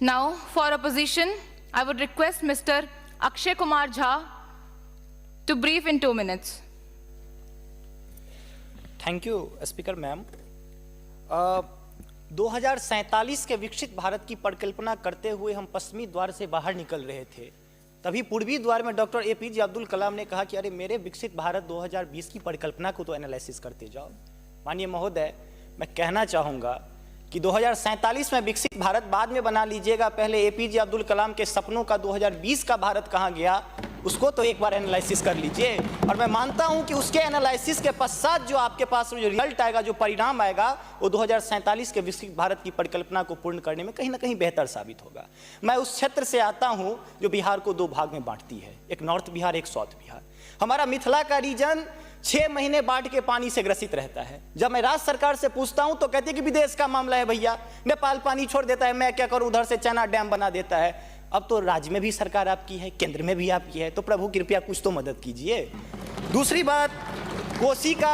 Now, for opposition, I would request Mr. Akshay Kumar Jha to brief in 2 minutes. Thank you speaker ma'am. 2047 के विकसित भारत की परिकल्पना करते हुए हम पश्चिमी द्वार से बाहर निकल रहे थे, तभी पूर्वी द्वार में डॉक्टर APJ अब्दुल कलाम ने कहा कि अरे मेरे विकसित भारत 2020 की परिकल्पना को तो एनालिसिस करते जाओ। माननीय महोदय, मैं कहना चाहूँगा कि 2047 में विकसित भारत बाद में बना लीजिएगा, पहले APJ अब्दुल कलाम के सपनों का 2020 का भारत कहाँ गया उसको तो एक बार एनालिसिस कर लीजिए। और मैं मानता हूं कि उसके एनालिसिस के पश्चात जो आपके पास जो रिजल्ट आएगा, जो परिणाम आएगा, वो 2047 के विकसित भारत की परिकल्पना को पूर्ण करने में कहीं ना कहीं बेहतर साबित होगा। मैं उस क्षेत्र से आता हूं जो बिहार को 2 भाग में बांटती है, एक नॉर्थ बिहार, एक साउथ बिहार। हमारा मिथिला का रीजन 6 महीने बाढ़ के पानी से ग्रसित रहता है। जब मैं राज्य सरकार से पूछता हूं तो कहते हैं कि विदेश का मामला है भैया, नेपाल पानी छोड़ देता है, मैं क्या करूं, उधर से चैना डैम बना देता है। अब तो राज्य में भी सरकार आपकी है, केंद्र में भी आपकी है, तो प्रभु कृपया कुछ तो मदद कीजिए। दूसरी बात, कोसी का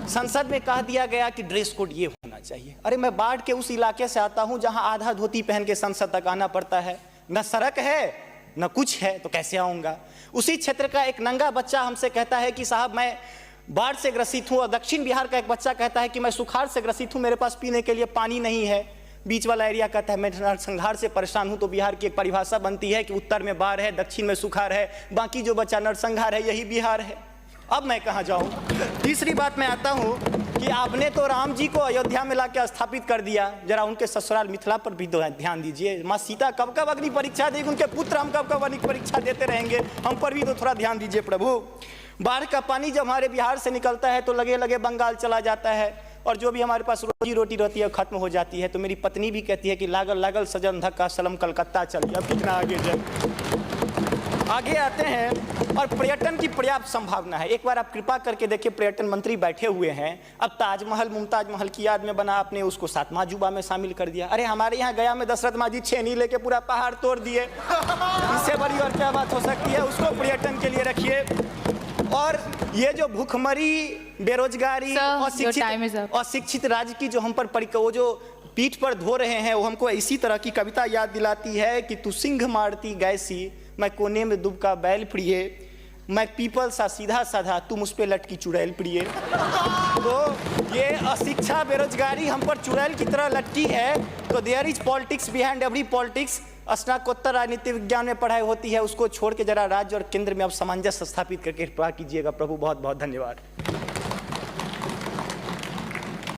संसद में कह दिया गया कि ड्रेस कोड ये होना चाहिए। अरे मैं बाढ़ के उस इलाके से आता हूं जहां आधा धोती पहन के संसद तक आना पड़ता है, न सड़क है न कुछ है, तो कैसे आऊंगा। उसी क्षेत्र का एक नंगा बच्चा हमसे कहता है कि साहब मैं बाढ़ से ग्रसित हूँ, और दक्षिण बिहार का एक बच्चा कहता है कि मैं सुखाड़ से ग्रसित हूँ, मेरे पास पीने के लिए पानी नहीं है। बीच वाला एरिया कहता है मैं नरसंहार से परेशान हूँ। तो बिहार की एक परिभाषा बनती है कि उत्तर में बाढ़ है, दक्षिण में सुखाड़ है, बाकी जो बचा नरसंहार है, यही बिहार है। अब मैं कहाँ जाऊँ। तीसरी बात मैं आता हूँ कि आपने तो राम जी को अयोध्या में लाके स्थापित कर दिया, जरा उनके ससुराल मिथिला पर भी ध्यान दीजिए। माँ सीता कब कब अग्नि परीक्षा देगी, उनके पुत्र हम कब कब अग्नि परीक्षा देते रहेंगे, हम पर भी तो थोड़ा ध्यान दीजिए प्रभु। बाढ़ का पानी जब हमारे बिहार से निकलता है तो लगे लगे बंगाल चला जाता है, और जो भी हमारे पास रोजी रोटी रहती है खत्म हो जाती है। तो मेरी पत्नी भी कहती है कि लागल लागल सजन धक्का सलम कलकत्ता चल गया, अब कितना आगे जाए। आगे आते हैं, और पर्यटन की पर्याप्त संभावना है। एक बार आप कृपा करके देखिए, पर्यटन मंत्री बैठे हुए हैं, अब ताजमहल मुमताज महल की याद में बना, आपने उसको 7वां अजूबा में शामिल कर दिया। अरे हमारे यहाँ गया में दशरथ मांझी छेनी लेके पूरा पहाड़ तोड़ दिए, इससे बड़ी और क्या बात हो सकती है। उसको पर्यटन के लिए रखिए। और ये जो भूखमरी, बेरोजगारी और शिक्षित राज्य की जो हम पर वो जो पीठ पर धो रहे हैं, वो हमको इसी तरह की कविता याद दिलाती है कि तू सिंह मारती गैसी, मैं कोने में दुबका बैल प्रिय, मैं पीपल सा सीधा साधा, तुम उस पे लटकी चुड़ैल प्रिय। तो ये अशिक्षा, बेरोजगारी हम पर चुड़ैल की तरह लटकी है। तो there is politics behind every politics. स्नातकोत्तर राजनीति विज्ञान में पढ़ाई होती है, उसको छोड़ के जरा राज्य और केंद्र में अब सामंजस्य स्थापित करके कृपा कीजिएगा प्रभु। बहुत बहुत धन्यवाद।